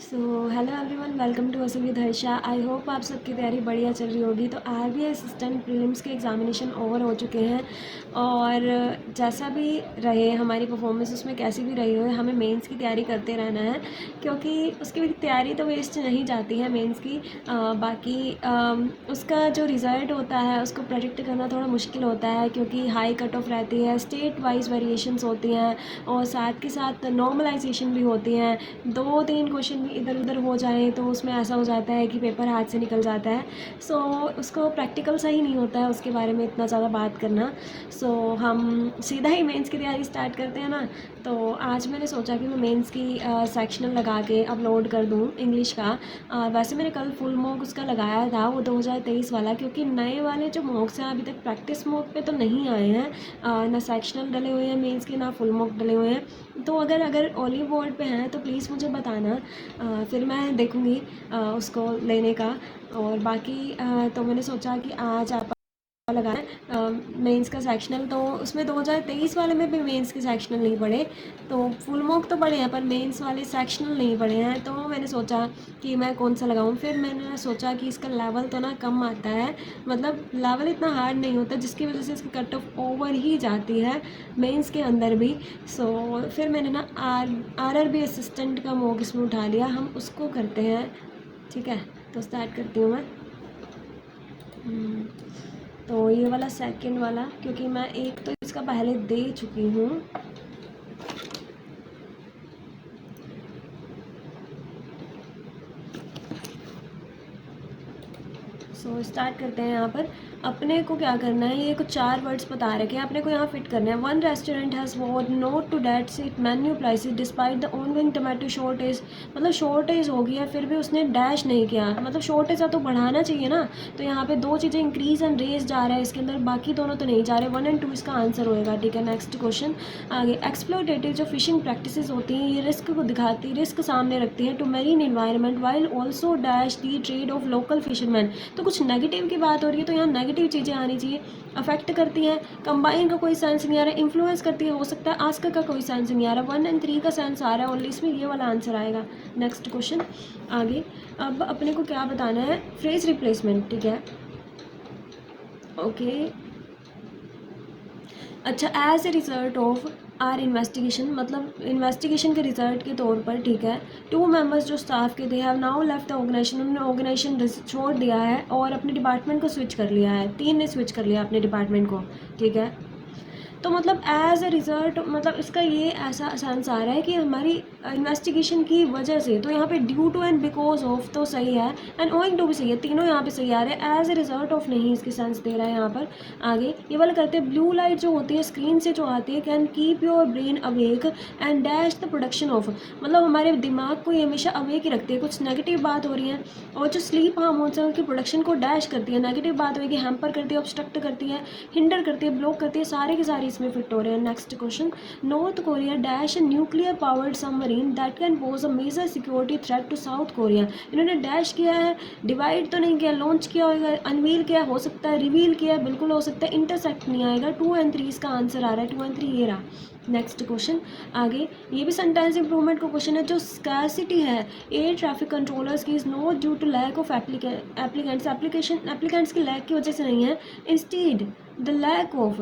So hello everyone, welcome to hustle with Harsha. I hope आप सबकी तैयारी बढ़िया चल रही होगी। तो आरबीआई असिस्टेंट प्रीलिम्स के एग्ज़ामिनेशन ओवर हो चुके हैं और जैसा भी रहे हमारी परफॉर्मेंस उसमें कैसी भी रही हो, हमें मेंस की तैयारी करते रहना है क्योंकि उसकी भी तैयारी तो वेस्ट नहीं जाती है मेंस की। बाकी उसका जो रिज़ल्ट होता है उसको प्रेडिक्ट करना थोड़ा मुश्किल होता है क्योंकि हाई कट ऑफ रहती है, स्टेट वाइज वेरिएशंस होती हैं और साथ के साथ नॉर्मलाइजेशन भी होती हैं। 2-3 क्वेश्चन भी इधर उधर हो जाएँ तो उसमें ऐसा हो जाता है कि पेपर हाथ से निकल जाता है। सो उसको प्रैक्टिकल सही नहीं होता है उसके बारे में इतना ज़्यादा बात करना। सो हम सीधा ही मेंस की तैयारी स्टार्ट करते हैं ना। तो आज मैंने सोचा कि मैं मेंस की सेक्शनल लगा के अपलोड कर दूँ इंग्लिश का। वैसे मैंने कल फुल मॉक उसका लगाया था, वो 2023 वाला, क्योंकि नए वाले जो मॉक्स हैं अभी तक प्रैक्टिस मॉक पे तो नहीं आए हैं। ना सेक्शनल डले हुए हैं मेंस के, ना फुल मॉक डले हुए हैं। तो अगर ओलिव बोर्ड पे हैं तो प्लीज़ मुझे बताना, फिर मैं देखूँगी उसको लेने का। और बाकी तो मैंने सोचा कि आज आप लगाना है मेंस का सेक्शनल। तो उसमें 2023 वाले में भी मेंस के सेक्शनल नहीं पढ़े, तो फुल मॉक तो पढ़े हैं पर मेंस वाले सेक्शनल नहीं पढ़े हैं। तो मैंने सोचा कि मैं कौन सा लगाऊं। फिर मैंने सोचा कि इसका लेवल तो ना कम आता है, मतलब लेवल इतना हार्ड नहीं होता जिसकी वजह से इसकी कट ऑफ ओवर ही जाती है मेंस के अंदर भी। सो फिर मैंने ना आरआरबी असिस्टेंट का मॉक इसमें उठा लिया, हम उसको करते हैं। ठीक है, तो स्टार्ट करती हूँ मैं। तो ये वाला सेकंड वाला, क्योंकि मैं एक तो इसका पहले दे चुकी हूँ। सो स्टार्ट करते हैं। यहाँ पर अपने को क्या करना है, ये कुछ 4 वर्ड्स बता रखे हैं, अपने को यहाँ फिट करना है। One restaurant has war not to date seat menu prices despite the ongoing tomato shortage. मतलब शॉर्टेज हो गई है फिर भी उसने डैश नहीं किया, मतलब शॉर्टेज है तो बढ़ाना चाहिए ना। तो यहाँ पे 2 चीज़ें इंक्रीज एंड रेज जा रहा है इसके अंदर, बाकी दोनों तो नहीं जा रहे। 1 और 2 इसका आंसर होएगा। ठीक है, नेक्स्ट क्वेश्चन। आगे, एक्सप्लॉयटेटिव जो फिशिंग प्रैक्टिसेस होती हैं ये रिस्क को दिखाती, रिस्क सामने रखती हैं to marine environment while also dash the trade of local fisherman. तो कुछ नेगेटिव की बात हो रही है तो यहाँ नेगेटिव चीज़ें आनी चाहिए। अफेक्ट करती हैं, कंबाइन का कोई सेंस नहीं आ रहा, इन्फ्लुएंस करती है, हो सकता है आस्क का कोई सेंस नहीं आ रहा। 1 और 3 का सेंस आ रहा है ओनली, इसमें ये वाला आंसर आएगा। Next question. आगे अब अपने को क्या बताना है, फ्रेज रिप्लेसमेंट। ठीक है, ओके। अच्छा, as a result of our investigation, मतलब इन्वेस्टिगेशन के रिजल्ट के तौर पर, ठीक है, 2 मेंबर्स जो स्टाफ के थे have now left the organisation, उन्होंने ऑर्गेनाइजेशन छोड़ दिया है और अपने डिपार्टमेंट को स्विच कर लिया है। 3 ने स्विच कर लिया अपने डिपार्टमेंट को। ठीक है, तो मतलब एज ए रिज़ल्ट, मतलब इसका ये ऐसा सेंस आ रहा है कि हमारी इन्वेस्टिगेशन की वजह से, तो यहाँ पे due to and because of तो सही है एंड ओइंग टू भी सही है, तीनों यहाँ पे सही आ रहे हैं। एज ए रिजल्ट ऑफ नहीं इसके सेंस दे रहा है यहाँ पर। आगे ये वाला करते हैं, ब्लू लाइट जो होती है स्क्रीन से जो आती है, can keep your brain awake and dash the production of, मतलब हमारे दिमाग को ये हमेशा अवेक ही रखती है। कुछ नेगेटिव बात हो रही है और जो स्लीप हार्मोन्स हैं उनकी प्रोडक्शन को डैश करती है। नेगेटिव बात होगी, हैम्पर करती है, ऑब्स्ट्रक्ट करती है, हिंडर करती है, ब्लॉक करती है, सारे के सारे इसमें फिट हो रहे हैं। Next question. North Korea dash nuclear powered submarine that can pose a major security threat to South Korea. इन्होंने डैश किया है, डिवाइड तो नहीं किया, लॉन्च किया होगा, अनवील किया हो सकता है, रिवील किया बिल्कुल हो सकता है, इंटरसेक्ट नहीं आएगा। 2 और 3 इसका आंसर आ रहा है। 2 और 3 ये रहा। Next question. आगे ये भी सेंटेंस इंप्रूवमेंट का क्वेश्चन है। जो स्कैसिटी है एयर ट्रैफिक कंट्रोलर्स की is not due to lack of applicants की लैक की वजह से नहीं है, instead the lack of,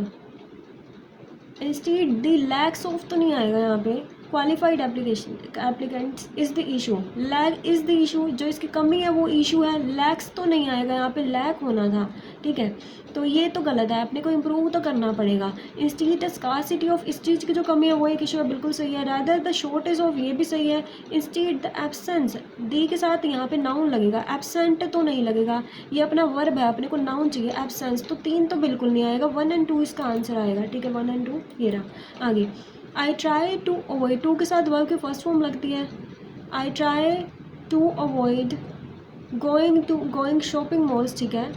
instead the lacks of तो नहीं आएगा यहाँ पे, qualified applicants is the issue, lag is the issue, जो इसकी कमी है वो इशू है, लैक्स तो नहीं आएगा यहाँ पे, लैक होना था। ठीक है, तो ये तो गलत है, अपने को इम्प्रूव तो करना पड़ेगा। इंस्टीड द स्कार्सिटी ऑफ, इस चीज़ की जो कमी है वो एक इशू है, बिल्कुल सही है। रादर द शॉर्टेज ऑफ, ये भी सही है। इंस्टीड द एब्सेंस, दी के साथ यहाँ पे नाउन लगेगा, एब्सेंट तो नहीं लगेगा, ये अपना वर्ब है, अपने को नाउन चाहिए। एब्सेंस तो 3 तो बिल्कुल नहीं आएगा। 1 और 2 इसका आंसर आएगा। ठीक है, 1 और 2 ये रहा। आगे, आई ट्राई टू अवॉइड, 2 के साथ वर्ब की फर्स्ट फॉर्म लगती है। I try to avoid going shopping malls. ठीक है,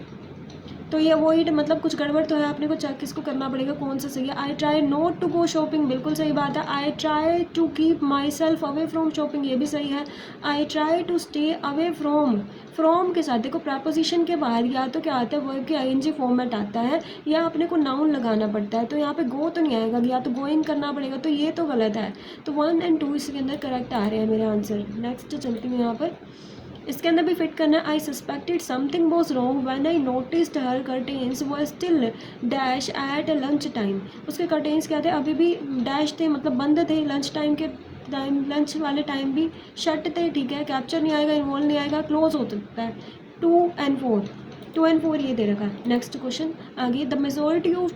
तो ये अवॉइड मतलब कुछ गड़बड़ तो है, अपने को चेक इसको करना पड़ेगा कौन सा सही है। I try not to go shopping, बिल्कुल सही बात है। I try to keep my self away from shopping, ये भी सही है। I try to stay away from के साथ देखो प्रपोजिशन के बाद या तो क्या आता है, वर्ब के आईएनजी फॉर्मेट आता है या अपने को नाउन लगाना पड़ता है। तो यहाँ पे गो तो नहीं आएगा, या तो गोइंग करना पड़ेगा, तो ये तो गलत है। तो 1 और 2 इसके अंदर करेक्ट आ रहे हैं मेरे आंसर। नेक्स्ट चलती हूँ यहाँ पर, इसके अंदर भी फिट करना है। I suspected something was wrong when I noticed her curtains were still dash at lunch time. उसके कर्टेन्स क्या थे, अभी भी डैश थे, मतलब बंद थे। लंच टाइम के टाइम, लंच वाले टाइम भी शट थे, ठीक है। कैप्चर नहीं आएगा, इन्वॉल्व नहीं आएगा, क्लोज हो सकता है। 2 और 4, 2 और 4 ये दे रखा है। नेक्स्ट क्वेश्चन आगे, the majority of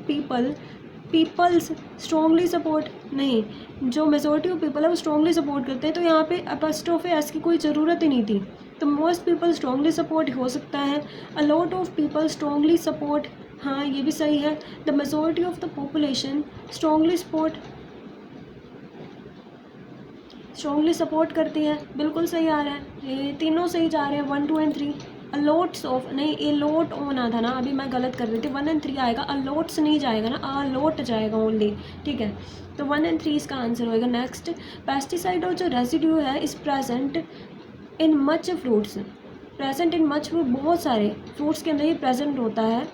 peoples strongly support, नहीं, जो मेजोरिटी ऑफ पीपल है वो स्ट्रॉन्गली सपोर्ट करते हैं, तो यहाँ पे अपस्ट्रोफे एस की कोई ज़रूरत ही नहीं थी। तो मोस्ट पीपल स्ट्रॉन्गली सपोर्ट हो सकता है। A lot of people strongly support, हाँ ये भी सही है। The majority of the population strongly support करती है, बिल्कुल सही आ रहा है। ये तीनों सही जा रहे हैं, 1, 2 और 3। अलॉट्स ऑफ, नहीं ए लोट होना था ना, अभी मैं गलत कर रही थी। 1 और 3 आएगा, अलॉट्स नहीं जाएगा ना, अलॉट जाएगा ओनली, ठीक है। तो 1 और 3 इसका आंसर होएगा। नेक्स्ट, पेस्टिसाइड और जो रेसिड्यू है इस present in much fruits, present in much fruit, बहुत सारे फ्रूट्स के अंदर ही प्रेजेंट होता है।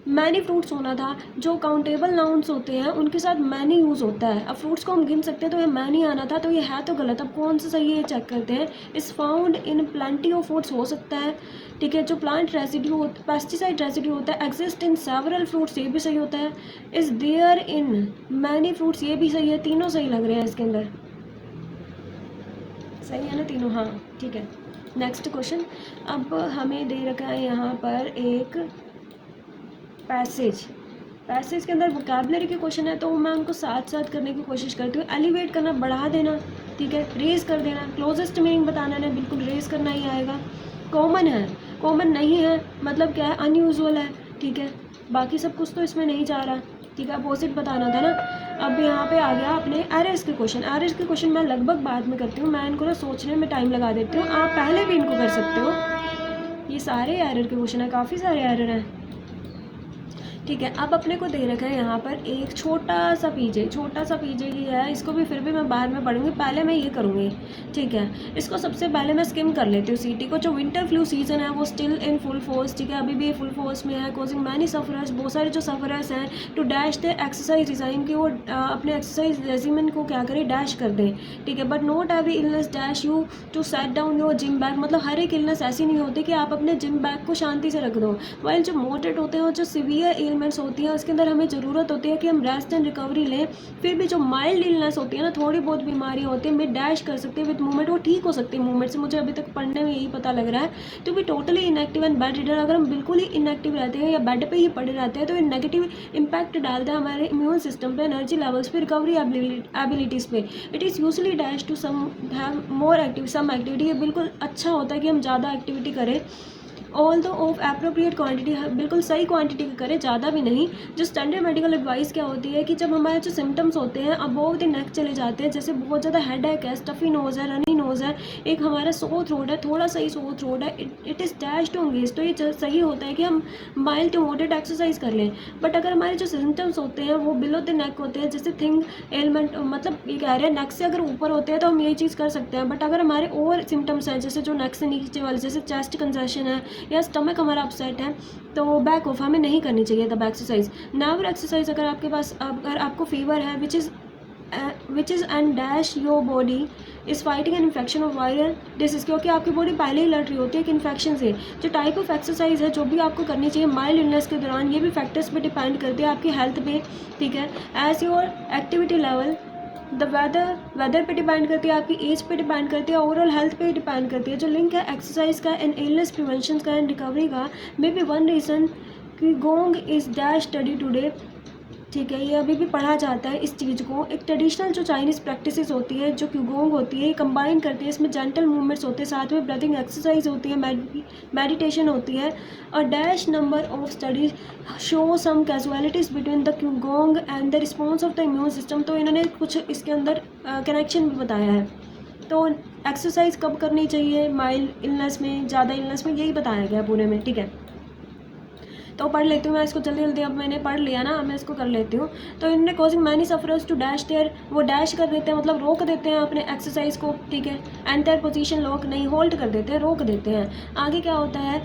मैनी फ्रूट्स होना था, जो काउंटेबल नाउन्स होते हैं उनके साथ मैनी यूज़ होता है। अब फ्रूट्स को हम गिन सकते हैं, तो ये मैनी आना था, तो ये है तो गलत। अब कौन सा सही है ये चेक करते हैं। इस found in plenty of fruits हो सकता है, ठीक है। जो प्लांट रेसिड्यू पेस्टिसाइड रेसिड्यू होता है, एग्जिस्ट इन सेवरल फ्रूट्स, ये भी सही होता है। Is there in many fruits, ये भी सही है। तीनों सही लग रहे हैं इसके अंदर, सही है ना तीनों, हाँ ठीक है। नेक्स्ट क्वेश्चन, अब हमें दे रखा है यहाँ पर एक पैसेज के अंदर वोकैबुलरी के क्वेश्चन है, तो मैं उनको साथ साथ करने की कोशिश करती हूँ। एलिवेट करना, बढ़ा देना, ठीक है। रेज कर देना, क्लोजेस्ट मीनिंग बताना है, बिल्कुल रेज करना ही आएगा। कॉमन है, कॉमन नहीं है मतलब क्या है, अनयूजुअल है, ठीक है। बाकी सब कुछ तो इसमें नहीं जा रहा, ठीक है। अपोजिट बताना था ना। अब यहाँ पे आ गया अपने एरर्स के क्वेश्चन। एरर्स के क्वेश्चन मैं लगभग बाद में करती हूँ, मैं इनको ना सोचने में टाइम लगा देती हूँ, आप पहले भी इनको कर सकते हो। ये सारे एरर के क्वेश्चन है, काफ़ी सारे एरर हैं, ठीक है। अब अपने को दे रखा है यहाँ पर एक छोटा सा पीजे की है, इसको भी फिर भी मैं बाद में पढ़ूंगी, पहले मैं ये करूँगी, ठीक है। इसको सबसे पहले मैं स्किम कर लेती हूँ सीटी को। जो विंटर फ्लू सीजन है वो स्टिल इन फुल फोर्स, ठीक है, अभी भी फुल फोर्स में है। कॉजिंग मैनी सफरर्स, बहुत सारे जो सफरर्स हैं, to dash the exercise design की, वो अपने एक्सरसाइज रेजिमेंट को क्या करें, डैश कर दें, ठीक है। But not every illness dash you to set down your gym bag, मतलब हर एक इलनेस ऐसी नहीं होती कि आप अपने जिम बैग को शांति से रख दो। वाइल जो मॉडरेट होते हैं और जो सीवियर एलिमेंट्स होती हैं उसके अंदर हमें ज़रूरत होती है कि हम रेस्ट एंड रिकवरी लें। फिर भी जो माइल्ड इलनेस होती है ना, थोड़ी बहुत बीमारियाँ होती हैं, में डैश कर सकते हैं विद मूवमेंट, वो ठीक हो सकती है मूवमेंट से। मुझे अभी तक पढ़ने में यही पता लग रहा है। तो भी totally inactive and bed ridden, अगर हम बिल्कुल ही इनएक्टिव रहते हैं या बेड पे ही पड़े रहते हैं तो ये नेगेटिव इम्पैक्ट डालता है हमारे इम्यून सिस्टम पे, एनर्जी लेवल्स पे, रिकवरी एबिलिटीज़ पे। It is usually dash to some have more active some activity, ये बिल्कुल अच्छा होता है कि हम ज़्यादा एक्टिविटी करें। ऑल दो ऑफ एप्रोप्रिएट क्वांटिटी, बिल्कुल सही क्वांटिटी की करें, ज़्यादा भी नहीं। जो स्टैंडर्ड मेडिकल एडवाइस क्या होती है कि जब हमारे जो सिम्टम्स होते हैं अबव द नेक चले जाते हैं, जैसे बहुत ज़्यादा हेडेक है, स्टफी नोज़ है, रनी नोज़ है, एक हमारा सोर थ्रोट है, थोड़ा सा ही सोर थ्रोट है, it is dash to engage, तो ये सही होता है कि हम माइल्ड टू मॉडरेट एक्सरसाइज कर लें। बट अगर हमारे जो सिम्टम्स होते हैं वो बिलो द नेक होते हैं, जैसे थिंग एलिमेंट, मतलब ये कह रहे हैं नेक से अगर ऊपर होते हैं तो हम ये चीज़ कर सकते हैं। बट अगर हमारे और सिम्टम्स हैं, जैसे जो नेक से नीचे वाले, जैसे चेस्ट कंजेशन है या स्टमक हमारा अपसेट है, तो बैक ऑफ हमें नहीं करनी चाहिए तब एक्सरसाइज। नावर एक्सरसाइज, अगर आपके पास, अगर आपको फीवर है which is and dash your body is fighting an infection of viral disease, क्योंकि आपकी बॉडी पहले ही लड़ रही होती है कि इन्फेक्शन से। जो टाइप ऑफ एक्सरसाइज है जो भी आपको करनी चाहिए माइल्ड इलनेस के दौरान, ये भी फैक्टर्स पे डिपेंड करती है, आपकी हेल्थ पे, ठीक है। As your activity level, the weather पे डिपेंड करती है, आपकी एज पे डिपेंड करती है, ओवरऑल हेल्थ पे डिपेंड करती है। जो लिंक है एक्सरसाइज का एंड इलनेस प्रिवेंशन का एंड रिकवरी का, मे बी वन रीज़न कि gong is dash study today, ठीक है। ये अभी भी पढ़ा जाता है इस चीज़ को। एक ट्रेडिशनल जो चाइनीज़ प्रैक्टिसेस होती है, जो क्यूगोंग होती है, ये कंबाइन करती है, इसमें जेंटल मूवमेंट्स होते हैं, साथ में ब्रीथिंग एक्सरसाइज होती है, मेडिटेशन होती है। और dash number of studies show some casualties between the qigong and the response of the immune system, तो इन्होंने कुछ इसके अंदर कनेक्शन भी बताया है। तो एक्सरसाइज कब करनी चाहिए, माइल्ड इलनेस में, ज़्यादा इलनेस में, यही बताया गया पूरे में, ठीक है। तो पढ़ लेती हूँ मैं इसको जल्दी जल्दी, अब मैंने पढ़ लिया ना, अब मैं इसको कर लेती हूँ। तो इन्होंने causing many sufferers to dash there, वो डैश कर देते हैं मतलब रोक देते हैं अपने एक्सरसाइज को, ठीक है। एंड देयर पोजीशन लॉक, नहीं होल्ड कर देते हैं, रोक देते हैं। आगे क्या होता है,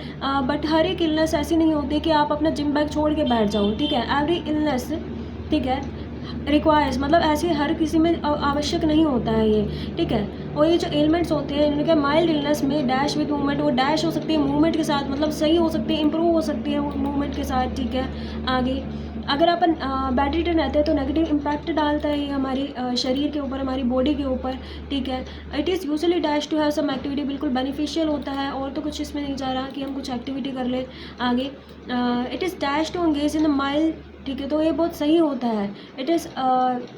बट हर एक इलनेस ऐसी नहीं होती कि आप अपना जिम बैग छोड़ के बैठ जाओ, ठीक है। एवरी इलनेस, ठीक है, रिक्वायर्स, मतलब ऐसे हर किसी में आवश्यक नहीं होता है ये, ठीक है। और ये जो एलिमेंट्स होते हैं इनके, माइल्ड इलनेस में डैश विद मूवमेंट, वो डैश हो सकती है मूवमेंट के साथ, मतलब सही हो सकती है, इंप्रूव हो सकती है मूवमेंट के साथ, ठीक है। आगे अगर अपन बेड रिटर्न रहते हैं तो नेगेटिव इम्पैक्ट डालता है ये हमारी शरीर के ऊपर, हमारी बॉडी के ऊपर, ठीक है। It is usually dash to have some activity, बिल्कुल बेनिफिशियल होता है, और तो कुछ इसमें नहीं जा रहा कि हम कुछ एक्टिविटी कर ले। आगे it is dash to engage in the mild, ठीक है, तो ये बहुत सही होता है। इट इज़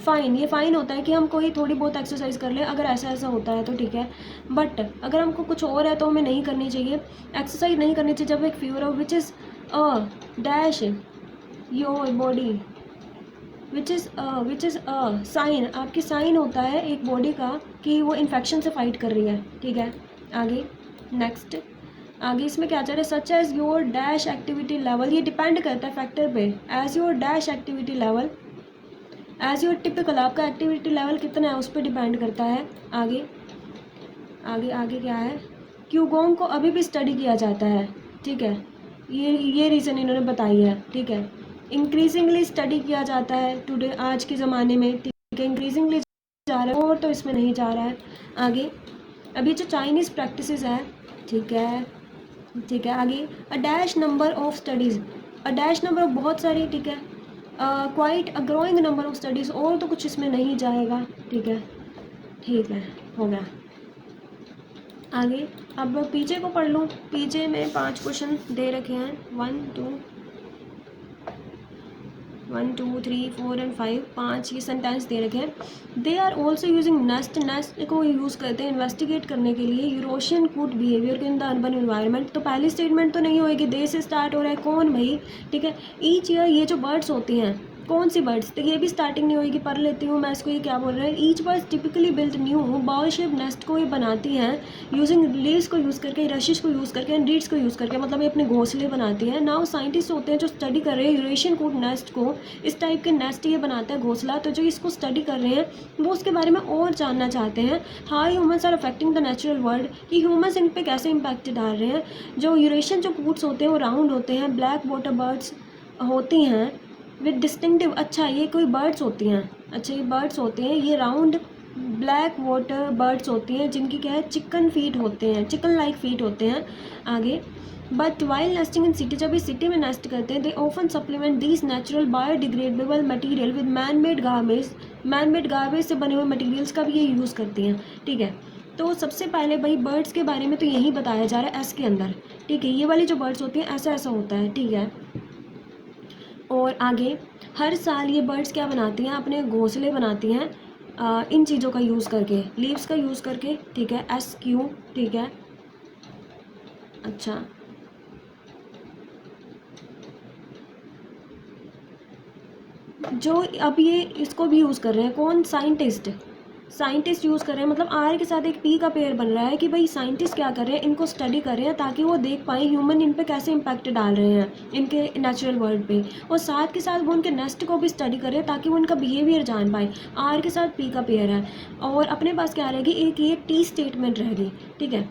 फ़ाइन, ये फ़ाइन होता है कि हम कोई थोड़ी बहुत एक्सरसाइज कर ले अगर ऐसा ऐसा होता है तो, ठीक है। बट अगर हमको कुछ और है तो हमें नहीं करनी चाहिए, एक्सरसाइज नहीं करनी चाहिए जब एक फीवर हो, which is dash your body, which is sine, आपकी साइन होता है एक बॉडी का कि वो इन्फेक्शन से फाइट कर रही है, ठीक है। आगे नेक्स्ट, आगे इसमें क्या चल रहा है, such as your dash activity level, ये डिपेंड करता है फैक्टर पे, as your dash activity level, as your typical, आपका एक्टिविटी लेवल कितना है उस पर डिपेंड करता है। आगे आगे आगे क्या है, क्यूगोंग को अभी भी स्टडी किया जाता है, ठीक है, ये रीज़न इन्होंने बताई है, ठीक है। इंक्रीजिंगली स्टडी किया जाता है टुडे, आज के ज़माने में, ठीक है, इंक्रीजिंगली जा रहा है, और तो इसमें नहीं जा रहा है। आगे अभी जो चाइनीज़ प्रैक्टिसेस है, ठीक है, ठीक है। आगे a dash number of studies, a dash number of बहुत सारी, ठीक है, quite a growing number of studies, और तो कुछ इसमें नहीं जाएगा, ठीक है, ठीक है, हो गया। आगे अब पीछे को पढ़ लूँ, पीछे में 5 क्वेश्चन दे रखे हैं, 1 2 3 4 एंड 5, 5 ये सेंटेंस दे रखे हैं। They are also using nest, nest को यूज़ करते हैं इन्वेस्टिगेट करने के लिए Eurasian good behaviour in the urban environment. तो पहली स्टेटमेंट तो नहीं होएगी, दे से स्टार्ट हो रहा है, कौन भाई, ठीक है। ईच ईयर, ये जो बर्ड्स होती हैं, कौन सी बर्ड्स, तो ये भी स्टार्टिंग नहीं होएगी, पढ़ लेती हूँ मैं इसको, ये क्या बोल रहे हैं। Each birds typically build new bowl shape nest को ये बनाती हैं यूजिंग लीव्स को यूज़ करके, रशिश को यूज़ करके एंड रीड्स को यूज़ करके, मतलब ये अपने घोंसले बनाती हैं। नाउ साइंटिस्ट होते हैं जो स्टडी कर रहे हैं यूरेशियन कूड नेस्ट को, इस टाइप के नेस्ट ये बनाता है घोंसला, तो जो इसको स्टडी कर रहे हैं वो उसके बारे में और जानना चाहते हैं। How humans are affecting the natural world, कि ह्यूमंस इन पे कैसे इम्पैक्ट डाल रहे हैं। जो यूरेशियन जो कूड्स होते हैं वो राउंड होते हैं, ब्लैक वाटर बर्ड्स होती हैं विद डिस्टिंक्टिव, अच्छा ये कोई बर्ड्स होती हैं, अच्छा ये बर्ड्स होते हैं, ये राउंड ब्लैक वाटर बर्ड्स होती हैं जिनकी क्या है, चिकन फीट होते हैं, चिकन लाइक फीट होते हैं। आगे but while nesting in city, जब ये सिटी में नेस्ट करते हैं, they often supplement these natural biodegradable material with man made garbage, man made garbage से बने हुए मटीरियल्स का भी ये यूज़ करती हैं, ठीक है। तो सबसे पहले भाई बर्ड्स के बारे में तो यही बताया जा रहा है एस के अंदर, ठीक है, ये वाली जो बर्ड्स होती हैं ऐसा ऐसा होता है, ठीक है। और आगे हर साल ये बर्ड्स क्या बनाती हैं, अपने घोंसले बनाती हैं इन चीज़ों का यूज़ करके, लीव्स का यूज़ करके, ठीक है, SQ, ठीक है। अच्छा जो अब ये इसको भी यूज़ कर रहे हैं, कौन, साइंटिस्ट, साइंटिस्ट यूज़ कर रहे हैं, मतलब आर के साथ एक पी का पेयर बन रहा है कि भाई साइंटिस्ट क्या कर रहे हैं, इनको स्टडी कर रहे हैं ताकि वो देख पाएँ ह्यूमन इन पे कैसे इम्पैक्ट डाल रहे हैं इनके नेचुरल वर्ल्ड पे, और साथ के साथ वो उनके नेस्ट को भी स्टडी कर रहे हैं ताकि वो उनका बिहेवियर जान पाए। आर के साथ पी का पेयर है, और अपने पास क्या रहेगी, एक ये टी स्टेटमेंट रहेगी, ठीक है।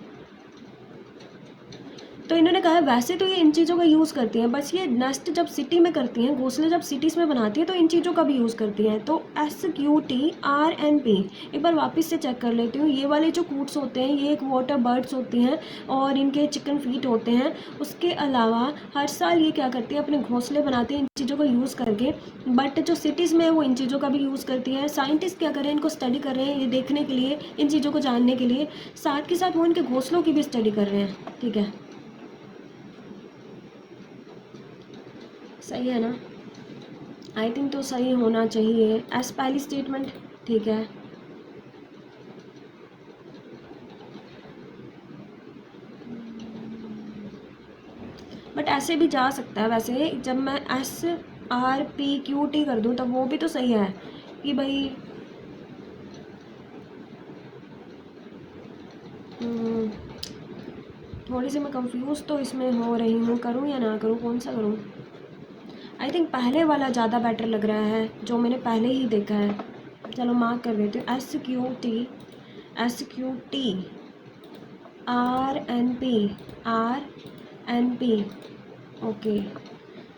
तो इन्होंने कहा वैसे तो ये इन चीज़ों का यूज़ करती हैं, बस ये नेस्ट जब सिटी में करती हैं, घोंसले जब सिटीज़ में बनाती हैं तो इन चीज़ों का भी यूज़ करती हैं। तो SQTRNP, एक बार वापस से चेक कर लेती हूँ। ये वाले जो कूट्स होते हैं ये एक वाटर बर्ड्स होती हैं और इनके चिकन फीट होते हैं। उसके अलावा हर साल ये क्या करती है, अपने घोंसले बनाते हैं इन चीज़ों का यूज़ करके, बट जो सिटीज़ में वो इन चीज़ों का भी यूज़ करती हैं। साइंटिस्ट क्या कर रहे हैं, इनको स्टडी कर रहे हैं ये देखने के लिए, इन चीज़ों को जानने के लिए, साथ के साथ वो इनके घोंसलों की भी स्टडी कर रहे हैं, ठीक है। सही है ना, आई थिंक तो सही होना चाहिए। एस पहली स्टेटमेंट, ठीक है। बट ऐसे भी जा सकता है वैसे, जब मैं SRPQT कर दूँ तब वो भी तो सही है कि भाई थोड़ी सी मैं कंफ्यूज तो इसमें हो रही हूँ, करूँ या ना करूँ, कौन सा करूँ। आई थिंक पहले वाला ज़्यादा बेटर लग रहा है, जो मैंने पहले ही देखा है। चलो मार्क कर देती हूँ, SQT RNP ओके,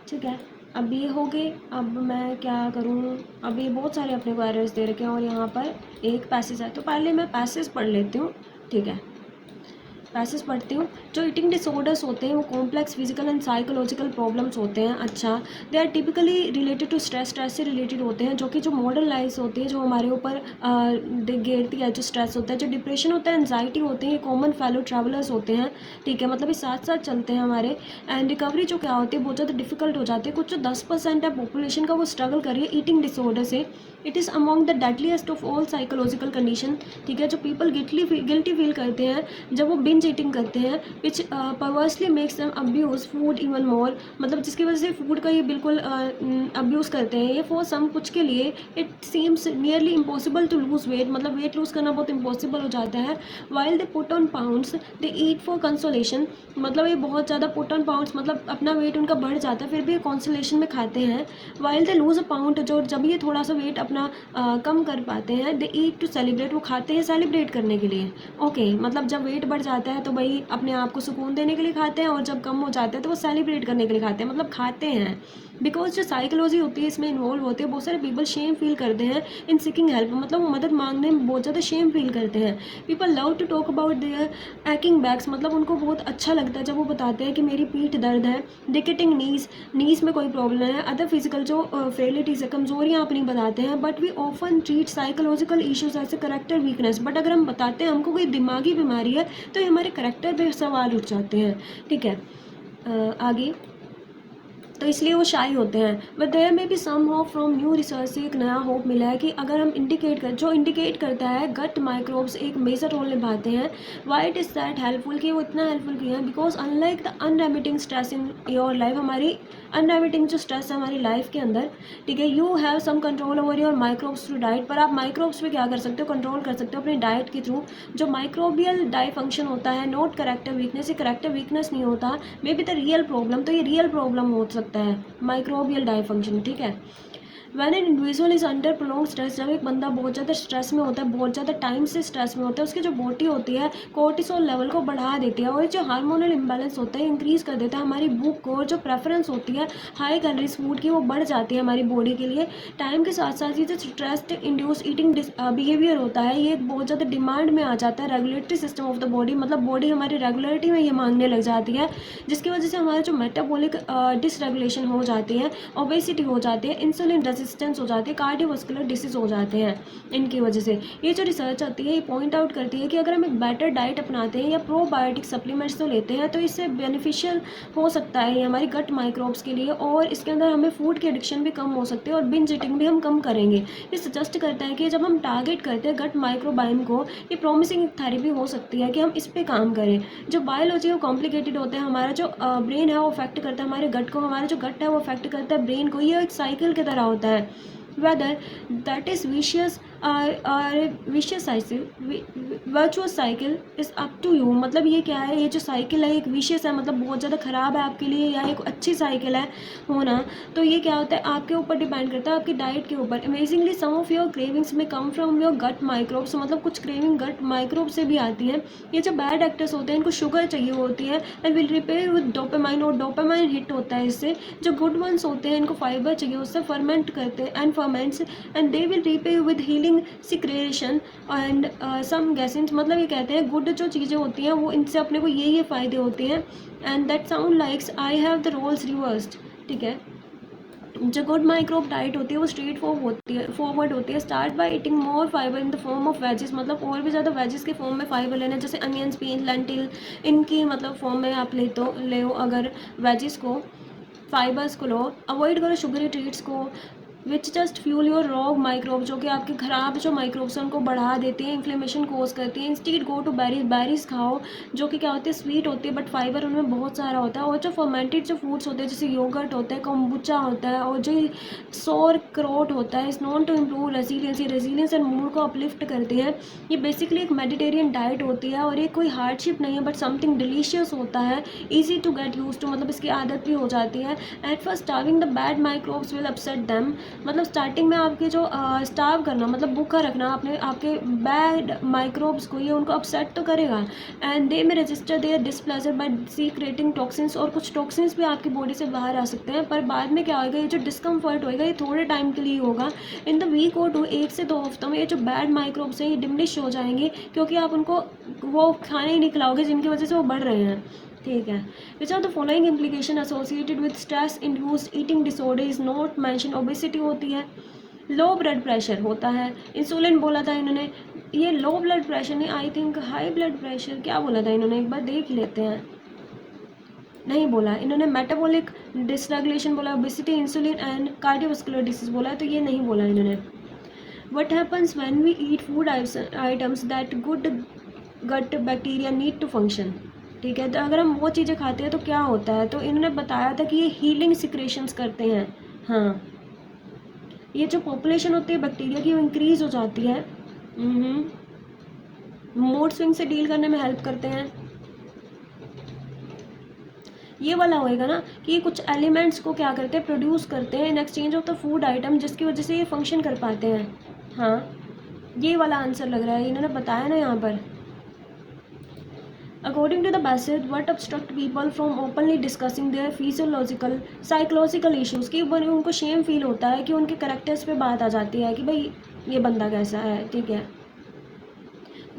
ठीक है। अब ये हो गए। अब मैं क्या करूँ, अब ये बहुत सारे अपने को एरर्स दे रखे हैं और यहाँ पर एक पैसेज है, तो पहले मैं पैसेज पढ़ लेती हूँ, ठीक है। पैसेज पढ़ती हूँ। जो ईटिंग डिसऑर्डर्स होते हैं वो complex physical and psychological problems होते हैं। अच्छा, they are typically related to stress से रिलेटेड होते हैं, जो कि जो मॉडर्न लाइफ होती है, जो हमारे ऊपर घेरती है, जो स्ट्रेस होता है, जो डिप्रेशन होता है, एंजाइटी होते हैं, ये कॉमन फेलो ट्रैवलर्स होते हैं, ठीक है। मतलब ये साथ साथ चलते हैं हमारे। एंड रिकवरी जो क्या होती है बहुत ज़्यादा डिफिकल्ट हो जाती है। कुछ जो 10% है पॉपुलेशन का वो स्ट्रगल कर रही है ईटिंग डिसऑर्डर से। It is among the deadliest of all psychological condition, ठीक है। जो पीपल गिल्टी फील करते हैं जब वो बिंज ईटिंग करते हैं, which perversely makes them abuse food even more, मतलब जिसकी वजह से फूड का ये बिल्कुल अब्यूज़ करते हैं ये फॉर सम कुछ के लिए। It seems nearly impossible to lose weight, मतलब वेट लूज़ करना बहुत इम्पॉसिबल हो जाता है। While they put on pounds they eat for consolation, मतलब ये बहुत ज़्यादा पुट ऑन पाउंड्स, मतलब अपना वेट उनका बढ़ जाता है फिर भी ये कंसोलेशन में खाते हैं। While they lose a pound, जो जब ये थोड़ा सा वेट अपना कम कर पाते हैं, दे ईट टू सेलिब्रेट, वो खाते हैं सेलिब्रेट करने के लिए। ओके, मतलब जब वेट बढ़ जाता है तो भाई अपने आप को सुकून देने के लिए खाते हैं, और जब कम हो जाता है तो वो सेलिब्रेट करने के लिए खाते हैं, मतलब खाते हैं। बिकॉज जो साइकोलॉजी होती है इसमें इन्वॉल्व होती है, बहुत सारे पीपल शेम फील करते हैं इन सिकिंग हेल्प, मतलब वो मदद मांगने में बहुत ज़्यादा शेम फील करते हैं। People love to talk about their acting backs, मतलब उनको बहुत अच्छा लगता है जब वो बताते हैं कि मेरी पीठ दर्द है। डिकेटिंग नीज में कोई प्रॉब्लम है, अदर फिजिकल जो फेलिटीज़ है, कमजोरियाँ अपनी बताते हैं। But we often treat psychological issues as a character weakness, but अगर हम बताते हैं हमको कोई दिमागी बीमारी है तो ये हमारे करेक्टर पे सवाल उठ जाते हैं, ठीक है। आगे, तो इसलिए वो शाई होते हैं। बट देयर में भी some hope from new research से एक नया होप मिला है कि अगर हम इंडिकेट करता है गट माइक्रोब्स एक मेजर रोल निभाते हैं। Why it is that helpful, कि वो इतना हेल्पफुल किया है because unlike the unremitting stress in your life, हमारी अनरेमिटिंग जो स्ट्रेस है हमारी लाइफ के अंदर, ठीक है, you have some control over your microbes through diet, पर आप माइक्रोब्स पे क्या कर सकते हो, कंट्रोल कर सकते हो अपने डाइट के थ्रू। जो माइक्रोबियल डाई फंक्शन होता है, नॉट करेक्टर वीकनेस, ये करेक्टर वीकनेस नहीं होता, may be the real problem, तो ये रियल प्रॉब्लम हो सकता है माइक्रोबियल डाई फंक्शन, ठीक है। When an individual is under prolong stress, जब एक बंदा बहुत ज़्यादा स्ट्रेस में होता है, बहुत ज़्यादा टाइम से स्ट्रेस में होता है, उसकी जो बॉडी होती है कोर्टिसोल लेवल को बढ़ा देती है, और जो हार्मोनल इम्बैलेंस होता है इंक्रीज़ कर देता है। हमारी भूख को, और जो प्रेफरेंस होती है हाई कैलोरीज फूड की, वो बढ़ जाती है हमारी बॉडी के लिए। टाइम के साथ साथ ये जो स्ट्रेस इंड्यूस ईटिंग बिहेवियर होता है ये बहुत ज़्यादा डिमांड में आ जाता है regulatory system of the body, मतलब बॉडी हमारी रेगुलरिटी में ये मांगने लग जाती है, जिसकी वजह से हमारा जो मेटाबॉलिक डिसरेगुलेशन हो जाती है, ओबेसिटी हो जाती है, इंसुलिन रेजिस्टेंस हो जाती है, कार्डियोवास्कुलर डिसीज हो जाते हैं इनकी वजह से। ये जो रिसर्च आती है ये पॉइंट आउट करती है कि अगर हम एक बेटर डाइट अपनाते हैं या प्रोबायोटिक सप्लीमेंट्स तो लेते हैं तो इससे बेनिफिशियल हो सकता है ये हमारी गट माइक्रोब्स के लिए, और इसके अंदर हमें फूड की एडिक्शन भी कम हो सकती है और बिंज ईटिंग भी हम कम करेंगे। ये सजेस्ट करता है कि जब हम टारगेट करते हैं गट माइक्रोबाइम को, ये प्रॉमिसिंग थेरेपी हो सकती है कि हम इस पर काम करें। जो बायोलॉजी वो कॉम्प्लिकेटेड होता है, हमारा जो ब्रेन है वो अफेक्ट करता है हमारे गट को, हमारा जो गट है वो अफेक्ट करता है ब्रेन को, ये एक साइकिल की तरह होता है। whether that is vicious or a vicious cycle, virtuous cycle is up to you, मतलब ये क्या है, ये जो साइकिल है एक विशियस है, मतलब बहुत ज़्यादा ख़राब है आपके लिए, या एक अच्छी साइकिल है होना, तो ये क्या होता है आपके ऊपर डिपेंड करता है, आपकी डाइट के ऊपर। Amazingly some of your cravings may come from your gut microbes, मतलब कुछ क्रेविंग गट माइक्रोब से भी आती है। ये जो बैड एक्टर्स होते हैं इनको शुगर चाहिए होती है and will repair with dopamine, और डोपामाइन हिट होता है इससे। जो गुड वंस होते हैं इनको फाइबर चाहिए, उससे फर्मेंट करते हैं and ferments and they will repay with healing secretion and some gases, मतलब ये कहते हैं गुड जो चीज़ें होती हैं वो इनसे अपने को ये फ़ायदे होते हैं। And that sound likes I have the roles reversed, ठीक है। जो गुड माइक्रोब डाइट होती है वो स्ट्रेट फॉरवर्ड होती है। Start by eating more fibre in the form of wages, मतलब और भी ज़्यादा वेजेस के फॉर्म में फाइबर लेना, जैसे अनियंस, बीन्स, लेंटिल, इनकी मतलब फॉर्म में आप ले अगर वेजेस को, फाइबर्स को लो। अवॉइड करो शुगरी ट्रीट्स को, which just fuel your wrong microbe, जो कि आपके ख़राब जो माइक्रोब्स हैं उनको बढ़ा देती हैं, इन्फ्लेमेशन कोज करती हैं। Instead go to berries, berries खाओ जो कि क्या होती है, स्वीट होती है बट फाइबर उनमें बहुत सारा होता है। और जो फर्मेंटेड जो फूड्स होते हैं जैसे योगर्ट होता है, कम्बुचा होता है, और जो सोर क्रोट होता है, is known to improve resilience, ये रेजिलियंस एंड मूड को अपलिफ्ट करती है। ये बेसिकली एक मेडिटेरियन डाइट होती है और ये कोई हार्डशिप नहीं है बट समथिंग डिलीशियस होता है, easy to get use to, मतलब इसकी आदत भी हो जाती है। At first starving the bad microbes will upset them, मतलब स्टार्टिंग में आपके जो स्टार्व करना मतलब भूखा रखना अपने आपके बैड माइक्रोब्स को, ये उनको अपसेट तो करेगा। And they may register their displeasure by secreting toxins, और कुछ टॉक्सिन्स भी आपकी बॉडी से बाहर आ सकते हैं, पर बाद में क्या होगा, ये जो डिस्कम्फर्ट होएगा ये थोड़े टाइम के लिए होगा। इन द वीक और 2 1 से 2 हफ्तों में ये जो बैड माइक्रोब्स हैं ये डिमिनिश हो जाएंगे, क्योंकि आप उनको वो खाने ही नहीं खिलाओगे जिनकी वजह से वो बढ़ रहे हैं। ठीक है। Which are the following implication associated with stress induced eating disorder is not mention, obesity होती है, लो ब्लड प्रेशर होता है, इंसुलिन बोला था इन्होंने, ये लो ब्लड प्रेशर नहीं, I think high blood pressure क्या बोला था इन्होंने, एक बार देख लेते हैं। नहीं बोला इन्होंने, मेटाबॉलिक डिसरेगुलेशन बोला, obesity, insulin and cardiovascular disease बोला है, तो ये नहीं बोला इन्होंने। What happens when we eat food items that good gut bacteria need to function? ठीक है, तो अगर हम वो चीज़ें खाते हैं तो क्या होता है, तो इन्होंने बताया था कि ये हीलिंग सिक्रेशंस करते हैं। हाँ, ये जो पॉपुलेशन होती है बैक्टीरिया की वो इंक्रीज हो जाती है। मूड स्विंग से डील करने में हेल्प करते हैं। ये वाला होएगा ना कि ये कुछ एलिमेंट्स को क्या करते हैं, प्रोड्यूस करते हैं in exchange of the food item, जिसकी वजह से ये फंक्शन कर पाते हैं। हाँ, ये वाला आंसर लग रहा है, इन्होंने बताया ना यहाँ पर। According to the basset, what obstruct people from openly discussing their physiological psychological issues, कि उनको शेम फील होता है कि उनके करेक्टर्स पे बात आ जाती है कि भाई ये बंदा कैसा है। ठीक है।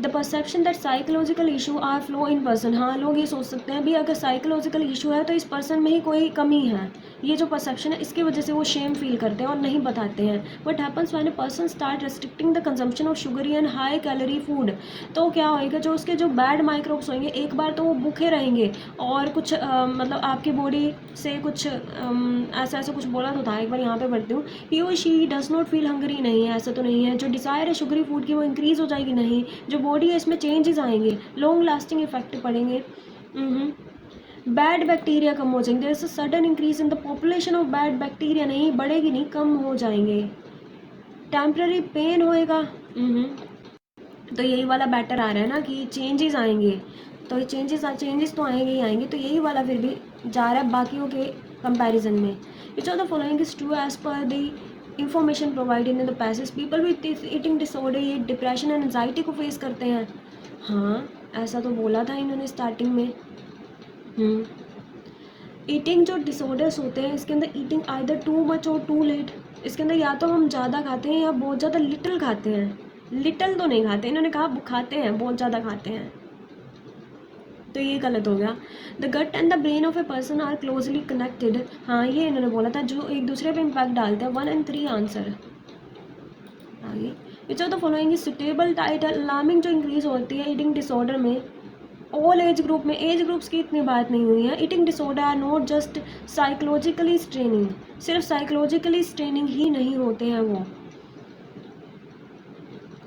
The perception that psychological issue are flow in person, हाँ लोग ये सोच सकते हैं भी अगर साइकोलॉजिकल इशू है तो इस पर्सन में ही कोई कमी है, ये जो परसेप्शन है इसकी वजह से वो शेम फील करते हैं और नहीं बताते हैं। What happens when a person start restricting the consumption of sugary and high calorie food, तो क्या होएगा, जो उसके जो बैड माइक्रोब्स होंगे एक बार तो वो भूखे रहेंगे और कुछ मतलब आपकी बॉडी से कुछ ऐसा ऐसा कुछ बोला तो था, एक बार यहाँ पे पढ़ती हूँ, ही और she does not feel Hungary, नहीं है ऐसा तो नहीं है, जो डिज़ायर है शुगरी फूड की वो इंक्रीज़ हो जाएगी, नहीं, जो बॉडी है इसमें चेंजेस आएंगे, लॉन्ग लास्टिंग इफेक्ट पड़ेंगे। बैड बैक्टीरिया कम हो जाएंगे, there is a sudden increase in the population of bad bacteria, नहीं बढ़ेगी नहीं, कम हो जाएंगे। टेम्पररी पेन होएगा, तो यही वाला बैटर आ रहा है ना कि चेंजेस आएंगे, तो ये चेंजेस तो आएंगे ही आएंगे, तो यही वाला फिर भी जा रहा है बाकियों के कंपैरिजन में। Which of the following is true as per the information provided in the passage, people with eating disorder ये डिप्रेशन एंड एंजाइटी को फेस करते हैं। हाँ, ऐसा तो बोला था इन्होंने स्टार्टिंग में। ईटिंग जो डिसऑर्डर्स होते हैं इसके अंदर ईटिंग आइदर टू मच और टू लेट, इसके अंदर या तो हम ज़्यादा खाते हैं या बहुत ज़्यादा लिटिल खाते हैं, लिटिल तो नहीं खाते, इन्होंने कहा खाते हैं, बहुत ज़्यादा खाते हैं, तो ये गलत हो गया। The gut and the brain of a person are closely connected, हाँ ये इन्होंने बोला था, जो एक दूसरे पे इम्पैक्ट डालते हैं। 1 और 3 आंसर आगे। Which of the following is suitable diet, alarming जो इंक्रीज होती है ईटिंग डिसऑर्डर में ऑल एज ग्रुप में, एज ग्रुप्स की इतनी बात नहीं हुई है। Eating disorders are not just psychologically straining, सिर्फ साइकोलॉजिकली स्ट्रेनिंग ही नहीं होते हैं वो,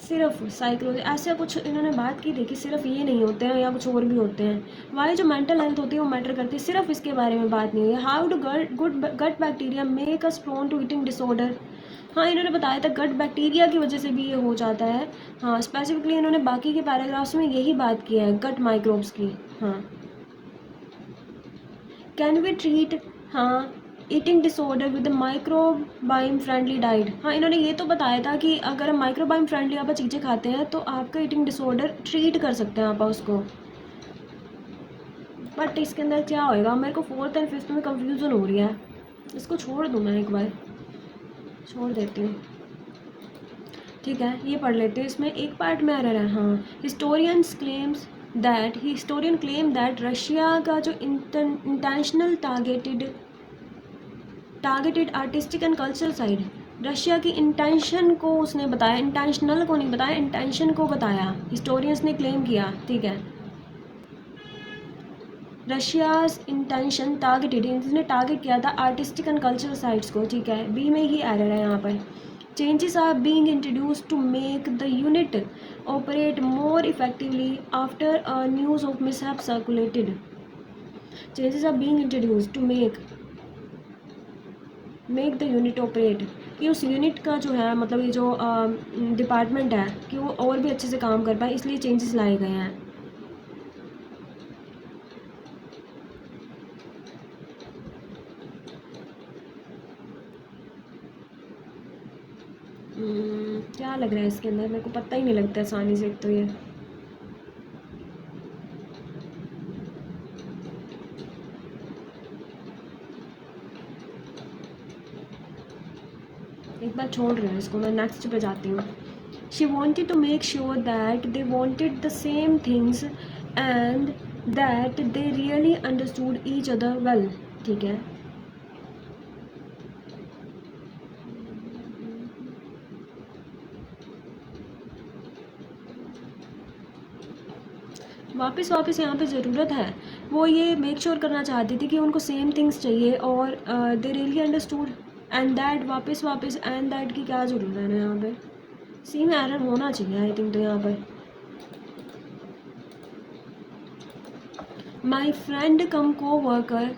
सिर्फ साइकोलॉजी ऐसा कुछ इन्होंने बात की थी कि सिर्फ ये नहीं होते हैं या कुछ और भी होते हैं। वाई जो मेंटल हेल्थ होती है वो मैटर करती है, सिर्फ इसके बारे में बात नहीं हुई है। How do good gut bacteria make us prone to eating disorder, हाँ इन्होंने बताया था गट बैक्टीरिया की वजह से भी ये हो जाता है। हाँ, स्पेसिफिकली इन्होंने बाकी के पैराग्राफ्स में यही बात की है गट माइक्रोब्स की। हाँ, कैन वी ट्रीट, हाँ eating disorder with microbiome friendly diet, हाँ इन्होंने ये तो बताया था कि अगर हम माइक्रोबाइम फ्रेंडली आप चीज़ें खाते हैं तो आपका ईटिंग डिसऑर्डर ट्रीट कर सकते हैं आप उसको, बट इसके अंदर क्या होएगा, मेरे को 4th और 5th में कंफ्यूजन हो रही है, इसको छोड़ दूँ मैं, एक बार छोड़ देती हूँ। ठीक है, ये पढ़ लेते हैं, इसमें एक पार्ट में आ रहा है। हाँ, हिस्टोरियन क्लेम दैट रशिया का जो intentional targeted artistic and cultural side, Russia की इंटेंशन को उसने बताया, इंटेंशनल को नहीं बताया, इंटेंशन को बताया, हिस्टोरियंस ने क्लेम किया। ठीक है, रशियाज इंटेंशन टारगेटेड, इसने टारगेट किया था आर्टिस्टिक एंड कल्चरल साइट्स को, ठीक है, बी में ही एरर है यहाँ पर। Changes are being introduce to make the unit operate more effectively after news of mishap circulated. Changes are being introduce to make the unit operate, कि उस unit का जो है मतलब ये जो डिपार्टमेंट है कि वो और भी अच्छे से काम कर पाए, इसलिए चेंजेस लाए गए हैं। क्या लग रहा है इसके अंदर, मेरे को पता ही नहीं लगता आसानी से। एक तो ये एक बार छोड़ रही हूँ इसको, मैं नेक्स्ट पे जाती हूँ। She wanted to make sure that they wanted the same things and that they really understood each other well, ठीक है। वापस वापस यहाँ पे ज़रूरत है, वो ये मेक श्योर करना चाहती थी कि उनको सेम थिंग्स चाहिए और दे रियली अंडरस्टूड एंड दैट, वापस वापस एंड दैट की क्या ज़रूरत है ना यहाँ पे। सी में एरर होना चाहिए आई थिंक तो यहाँ पर। माई फ्रेंड कम को वर्कर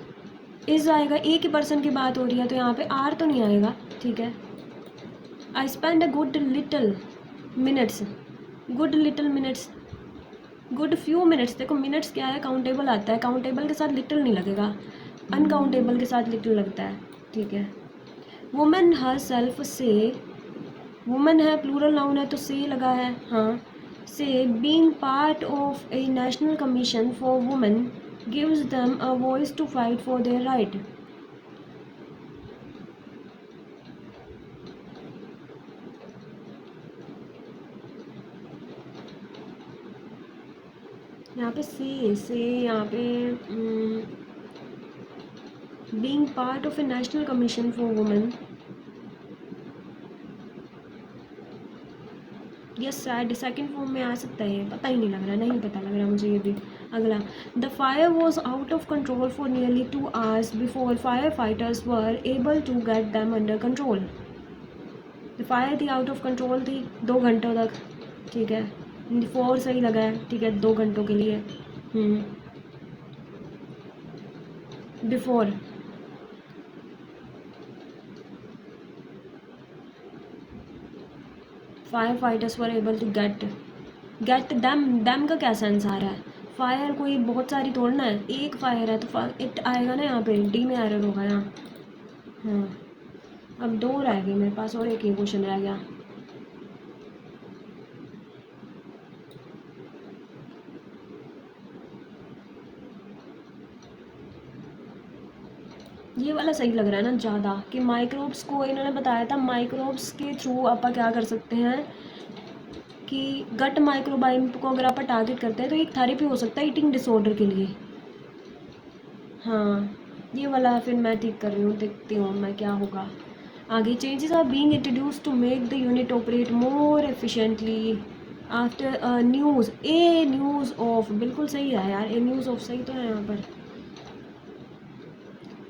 इस आएगा, एक ही पर्सन की बात हो रही है तो यहाँ पे आर तो नहीं आएगा, ठीक है। I spend a good little minutes, good little minutes, good few minutes, देखो मिनट्स क्या है, काउंटेबल आता है, काउंटेबल के साथ लिटिल नहीं लगेगा, अनकाउंटेबल के साथ लिटिल लगता है, ठीक है। Women herself say, women है प्लूरल नाउन है तो से लगा है, हाँ। Say being part of a national commission for women gives them a voice to fight for their right. यहाँ पे से यहाँ पे being part of a national commission for women, yes said second form में आ सकता है, पता ही नहीं लग रहा, नहीं पता लग रहा मुझे ये भी। अगला, the fire was out of control for nearly 2 hours before fire fighters were able to get them under control. The fire थी आउट ऑफ कंट्रोल थी 2 घंटों तक, ठीक है। 4 सही लगा है, ठीक है, 2 घंटों के लिए। Before, fire fighters were able to get them का क्या सेंस आ रहा है। फायर कोई बहुत सारी तोड़ना है, एक फायर है तो इट आएगा ना, यहाँ पे डी में एरर होगा यहाँ। हाँ, अब 2 रह गए मेरे पास और एक ही क्वेश्चन रह गया। ये वाला सही लग रहा है ना ज़्यादा, कि माइक्रोब्स को इन्होंने बताया था, माइक्रोब्स के थ्रू आप क्या कर सकते हैं कि गट माइक्रोबाइम को अगर आप टारगेट करते हैं तो एक थेरेपी हो सकता है ईटिंग डिसऑर्डर के लिए। हाँ, ये वाला फिर मैं ठीक कर रही हूँ, देखती हूँ मैं क्या होगा आगे। Changes are being introduce to make the unit operate more efficiently after news, a news of, बिल्कुल सही है यार, ए न्यूज़ ऑफ सही तो है यहाँ पर।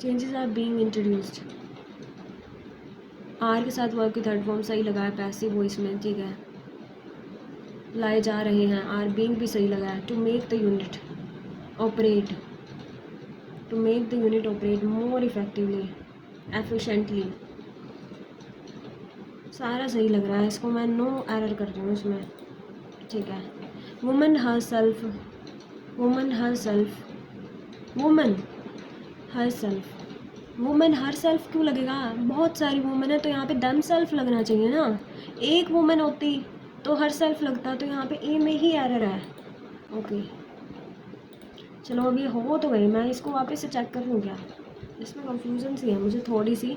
Changes are being introduced, are के साथ वर्ब की थर्ड फॉर्म सही लगा है, पैसिव वॉइस में, ठीक है। लाए जा रहे हैं, आर बीइंग भी सही लगा है। To make the unit operate, to make the unit operate more effectively, efficiently, सारा सही लग रहा है, इसको मैं नो एरर कर रही हूँ इसमें, ठीक है। Woman her self, woman her self, woman her self, women her self क्यों लगेगा, बहुत सारी वुमेन है तो यहाँ पे दम सेल्फ लगना चाहिए ना। एक वुमेन होती तो हर सेल्फ लगता, तो यहाँ पे ए में ही एरर है। ओके चलो अभी हो तो गई, मैं इसको वापस से चेक कर लूँ क्या, इसमें कंफ्यूजन सी है मुझे थोड़ी सी।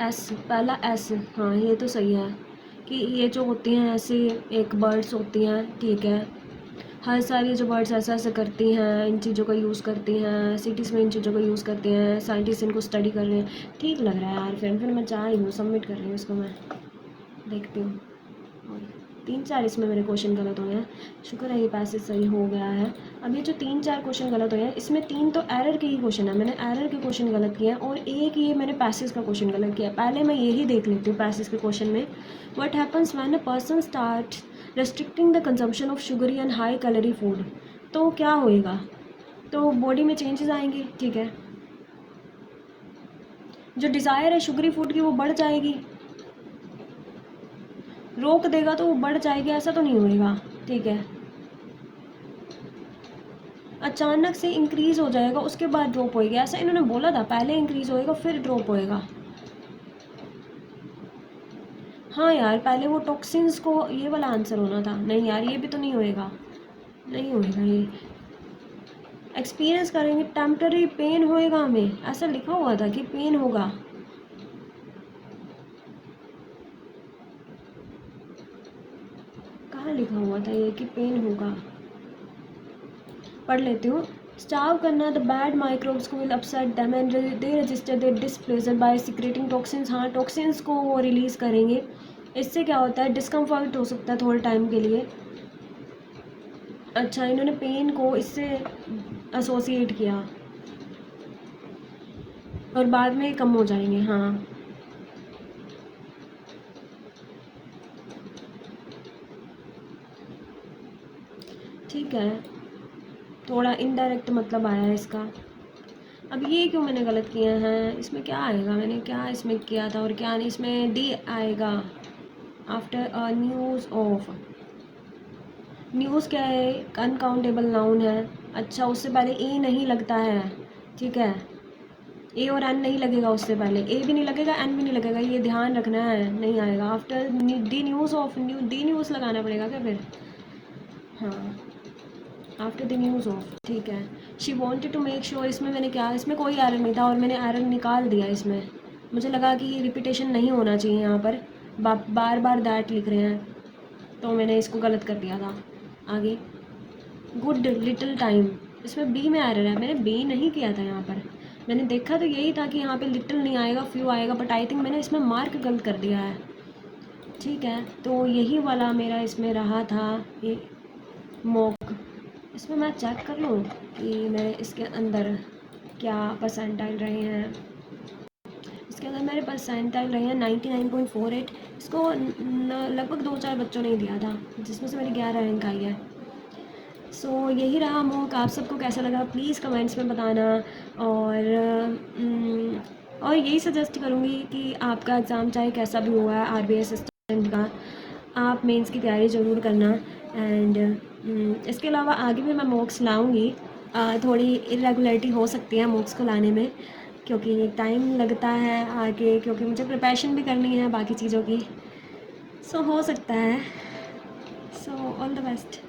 एस, पहला एस, हाँ ये तो सही है कि ये जो होती हैं ऐसे एक बर्ड्स होती हैं, ठीक है। हर सारी जो बर्ड्स ऐसा ऐसा करती हैं, इन चीज़ों का यूज़ करती हैं, सिटीज़ में इन चीज़ों का यूज़ करते हैं, साइंटिस्ट इनको स्टडी कर रहे हैं, ठीक लग रहा है यार। फिर मैं चाह रही हूँ, सबमिट कर रही हूँ इसको मैं। देखती हूँ। और 3-4 इसमें मेरे क्वेश्चन गलत हुए हैं। शुक्र है ये पैसेज सही हो गया है। अब ये जो 3-4 क्वेश्चन गलत हुए हैं, इसमें 3 तो एरर के ही क्वेश्चन है, मैंने एरर के क्वेश्चन गलत किए हैं और एक ये मैंने पैसेज का क्वेश्चन गलत किया है। पहले मैं यही देख लेती हूँ पैसेज के क्वेश्चन में, what happens when a person start restricting the consumption of sugary and high calorie food. तो क्या होएगा, तो बॉडी में चेंजेस आएंगे, ठीक है। जो डिज़ायर है शुगरी फूड की वो बढ़ जाएगी, रोक देगा तो वो बढ़ जाएगी, ऐसा तो नहीं होएगा, ठीक है। अचानक से इंक्रीज़ हो जाएगा उसके बाद ड्रॉप होएगा, ऐसा इन्होंने बोला था, पहले इंक्रीज़ होएगा फिर ड्रॉप होएगा। हाँ यार, पहले वो टॉक्सिन्स को, ये वाला आंसर होना था। नहीं यार, ये भी तो नहीं होएगा, नहीं होएगा ये। एक्सपीरियंस करेंगे, टेम्पररी पेन होएगा हमें, ऐसा लिखा हुआ था कि पेन होगा। कहाँ लिखा हुआ था ये कि पेन होगा, पढ़ लेती हूँ। स्टार्व करना, द बैड माइक्रोब्स को will upset them and they register their displeasure by secreting toxins. हाँ, टॉक्सिन्स को वो रिलीज़ करेंगे, इससे क्या होता है, डिस्कम्फर्ट हो सकता है थोड़े टाइम के लिए। अच्छा, इन्होंने पेन को इससे एसोसिएट किया और बाद में कम हो जाएंगे। हाँ, ठीक है, थोड़ा इनडायरेक्ट मतलब आया है इसका। अब ये क्यों मैंने गलत किया है, इसमें क्या आएगा, मैंने क्या इसमें किया था और क्या नहीं, इसमें डी आएगा। After a news of, news क्या है, अनकाउंटेबल नाउन है। अच्छा, उससे पहले ए नहीं लगता है, ठीक है। ए और एन नहीं लगेगा, उससे पहले ए भी नहीं लगेगा, एन भी नहीं लगेगा, ये ध्यान रखना है, नहीं आएगा। After D news of, D news लगाना पड़ेगा क्या फिर, हाँ, आफ्टर द न्यूज़ ऑफ, ठीक है। She wanted to make sure, इसमें मैंने क्या, इसमें कोई एरर नहीं था और मैंने एरर निकाल दिया इसमें। मुझे लगा कि रिपीटेशन नहीं होना चाहिए यहाँ पर, बार बार दैट लिख रहे हैं, तो मैंने इसको गलत कर दिया था। आगे, गुड लिटिल टाइम, इसमें बी में एरर है, मैंने बी नहीं किया था यहाँ पर। मैंने देखा तो यही था कि यहाँ पे लिटिल नहीं आएगा, फ्यू आएगा, बट आई थिंक मैंने इसमें मार्क गलत कर दिया है, ठीक है। तो यही वाला मेरा इसमें रहा था ये मॉक। इसमें मैं चेक कर लूँ कि मेरे इसके अंदर क्या परसेंटाइल रहे हैं। इसके अंदर मेरे परसेंटाइल रहे हैं 99.48। इसको लगभग 2-4 बच्चों ने ही दिया था, जिसमें से मेरी 11 रैंक आई है। सो यही रहा मॉक, आप सबको कैसा लगा प्लीज़ कमेंट्स में बताना। और और यही सजेस्ट करूँगी कि आपका एग्ज़ाम चाहे कैसा भी हुआ है आरबीआई असिस्टेंट का, आप मेंस की तैयारी ज़रूर करना। एंड इसके अलावा आगे भी मैं मॉक्स लाऊँगी, थोड़ी इरेगुलरिटी हो सकती है मॉक्स को लाने में, क्योंकि टाइम लगता है आगे, क्योंकि मुझे प्रिपरेशन भी करनी है बाकी चीज़ों की। सो हो सकता है। So all the best.